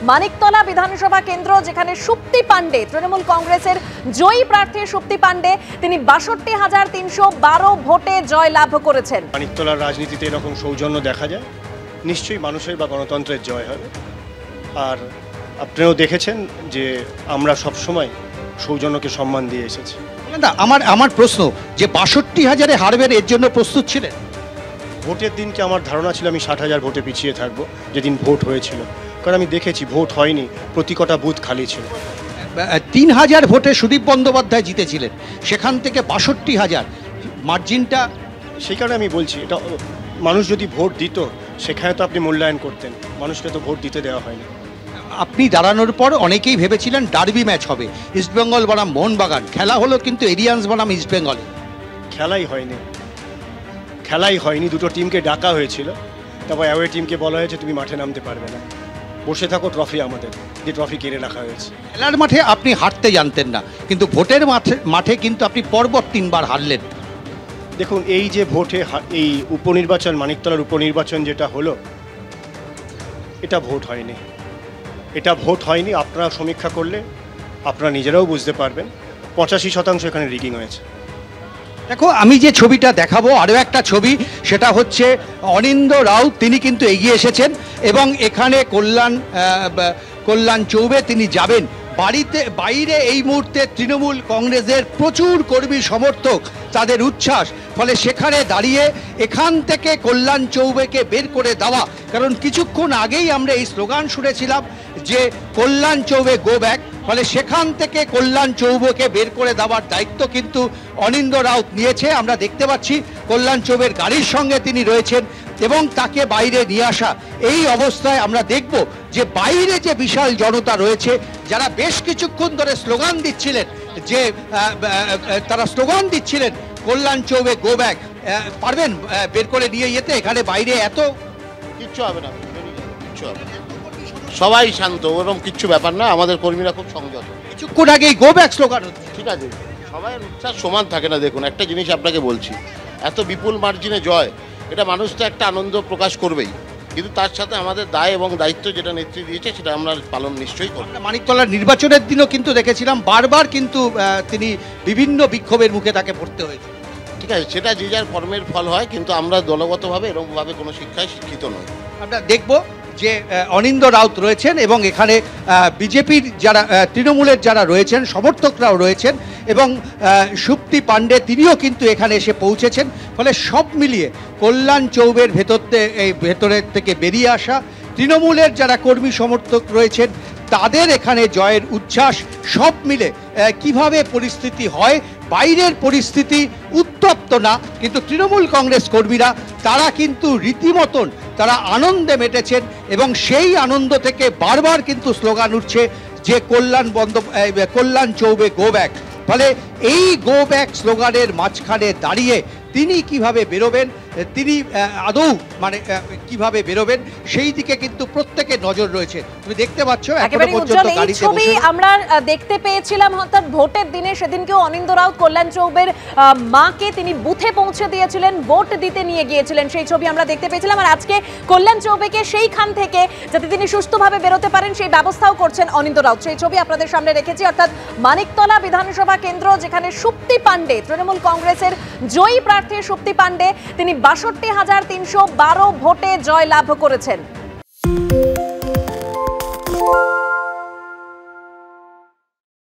মানিকতলা বিধানসভা কেন্দ্র, যেখানে সুপ্তি পান্ডে, তৃণমূল কংগ্রেসের জয়ী প্রার্থী সুপ্তি পান্ডে, তিনি ৬২,৩১২ ভোটে জয় লাভ করেছেন। মানিকতলার রাজনীতিতে এরকম সৌজন্য দেখা যায়, নিশ্চয়ই মানুষের বা গণতন্ত্রের জয় হবে। আর আপনারাও দেখেছেন যে আমরা সবসময় সৌজন্যকে সম্মান দিয়ে এসেছি। আমার প্রশ্ন যে ৬২,০০০-এ হারবেন, এর জন্য প্রস্তুত ছিলেন? ভোটের দিনকে আমার ধারণা ছিল আমি ৬০,০০০ ভোটে পিছিয়ে থাকবো যেদিন ভোট হয়েছিল, কারণ আমি দেখেছি ভোট হয়নি, প্রতি কটা বুথ খালি ছিল। ৩,০০০ ভোটে সুদীপ বন্দ্যোপাধ্যায় জিতেছিলেন, সেখান থেকে ৬২,০০০ মার্জিনটা। সেই কারণে আমি বলছি, এটা মানুষ যদি ভোট দিত সেখানে তো আপনি মূল্যায়ন করতেন, মানুষকে তো ভোট দিতে দেওয়া হয়নি। আপনি দাঁড়ানোর পর অনেকেই ভেবেছিলেন ডার্বি ম্যাচ হবে, ইস্টবেঙ্গল বনাম মোহনবাগান। খেলা হলো কিন্তু এরিয়ান্স বনাম ইস্টবেঙ্গল। খেলাই হয়নি, দুটো টিমকে ডাকা হয়েছিল, তারপর অ্যাওয়ে টিমকে বলা হয়েছে তুমি মাঠে নামতে পারবে না, বসে থাকো, ট্রফি আমাদের, যে ট্রফি কেড়ে রাখা হয়েছে। খেলার মাঠে আপনি হারতে জানতেন না, কিন্তু ভোটের মাঠে কিন্তু আপনি পরপর 3 বার হারলেন। দেখুন, এই যে ভোটে এই উপনির্বাচন, মানিকতলার উপনির্বাচন যেটা হলো, এটা ভোট হয়নি। আপনারা সমীক্ষা করলে আপনারা নিজেরাও বুঝতে পারবেন, 85% এখানে রিগিং হয়েছে। দেখো, আমি যে ছবিটা দেখাবো, আরও একটা ছবি, সেটা হচ্ছে অনিন্দ রাউত, তিনি কিন্তু এগিয়ে এসেছেন এবং এখানে কল্যাণ চৌবে তিনি যাবেন। বাইরে এই মুহূর্তে তৃণমূল কংগ্রেসের প্রচুর কর্মী সমর্থক, তাদের উচ্ছ্বাস, ফলে সেখানে দাঁড়িয়ে এখান থেকে কল্যাণ চৌবেকে বের করে দেওয়া, কারণ কিছুক্ষণ আগেই আমরা এই স্লোগান শুনেছিলাম যে কল্যাণ চৌবে গো ব্যাক, ফলে সেখান থেকে কল্যাণ চৌবেকে বের করে দেওয়ার দায়িত্ব কিন্তু অনিন্দ রাউত নিয়েছে। আমরা দেখতে পাচ্ছি কল্যাণ চৌবের গাড়ির সঙ্গে তিনি রয়েছেন এবং তাকে বাইরে নিয়ে আসা। এই অবস্থায় আমরা দেখব যে বাইরে যে বিশাল জনতা রয়েছে, যারা বেশ কিছুক্ষণ ধরে স্লোগান দিচ্ছিলেন, যে তারা স্লোগান দিচ্ছিলেন কল্যাণ চৌবে গো ব্যাক, পারবেন বের করে নিয়ে যেতে? এখানে বাইরে এত কিচ্ছু হবে না, কিচ্ছু হবে না, সবাই শান্ত, ওরকম কিচ্ছু ব্যাপার না। আমাদের কর্মীরা খুব সংযত। কিছুক্ষণ আগেই গো ব্যাক স্লোগান হচ্ছে। ঠিক আছে, সবাই উৎসাহ সমান থাকে না। দেখুন, একটা জিনিস আপনাকে বলছি, এত বিপুল মার্জিনে জয়, এটা মানুষ তো একটা আনন্দ প্রকাশ করবেই, কিন্তু তার সাথে আমাদের দায় এবং দায়িত্ব যেটা নেত্রী দিয়েছে সেটা আমরা পালন নিশ্চয়ই করব। মানিকতলার নির্বাচনের দিনও কিন্তু দেখেছিলাম বারবার কিন্তু তিনি বিভিন্ন বিক্ষোভের মুখে তাকে পড়তে হয়েছে। ঠিক আছে, সেটা যে যার কর্মের ফল হয়, কিন্তু আমরা দলগতভাবে এরকমভাবে কোনো শিক্ষায় শিক্ষিত নই। আমরা দেখব যে অনিন্দ রাউত রয়েছেন এবং এখানে বিজেপির যারা, তৃণমূলের যারা রয়েছেন, সমর্থকরাও রয়েছেন এবং সুপ্তি পান্ডে তিনিও কিন্তু এখানে এসে পৌঁছেছেন। ফলে সব মিলিয়ে কল্যাণ চৌবের ভেতরের থেকে বেরিয়ে আসা, তৃণমূলের যারা কর্মী সমর্থক রয়েছেন তাদের এখানে জয়ের উচ্ছ্বাস, সব মিলে কিভাবে পরিস্থিতি হয়, বাইরের পরিস্থিতি উত্তপ্ত না, কিন্তু তৃণমূল কংগ্রেস কর্মীরা তারা কিন্তু রীতিমতন তারা আনন্দে মেতেছেন এবং সেই আনন্দ থেকে বারবার কিন্তু স্লোগান উঠছে যে কল্যাণ চৌবে গো ব্যাক। ফলে এই গো ব্যাক স্লোগানের মাঝখানে দাঁড়িয়ে তিনি কিভাবে বেরোবেন, তিনি আদৌ কিভাবে বেরোবেন, সেই দিকে কিন্তু প্রত্যেকের নজর রয়েছে। তুমি দেখতে পাচ্ছ একেবারে উজ্জ্বল এই ছবি আমরা দেখতে পেয়েছিলাম। অর্থাৎ ভোটের দিনে সেদিনকেও অনিন্দ রাউত কল্যাণ চৌবের মাকে তিনি বুথে পৌঁছে দিয়েছিলেন, ভোট দিতে নিয়ে গিয়েছিলেন, সেই ছবি আমরা দেখতে পেয়েছিলাম। আর আজকে কল্যাণ চৌবেকে সেইখান থেকে যাতে তিনি সুস্থভাবে বেরোতে পারেন সেই ব্যবস্থাও করছেন অনিন্দ রাউত, সেই ছবি আপনাদের সামনে রেখেছি। অর্থাৎ মানিকতলা বিধানসভা কেন্দ্র, যেখানে সুপ্তি পান্ডে, তৃণমূল কংগ্রেসের জয়ী প্রার্থী সুপ্তি পান্ডে, তিনি ৬২,৩১২ ভোটে জয় লাভ করেছেন।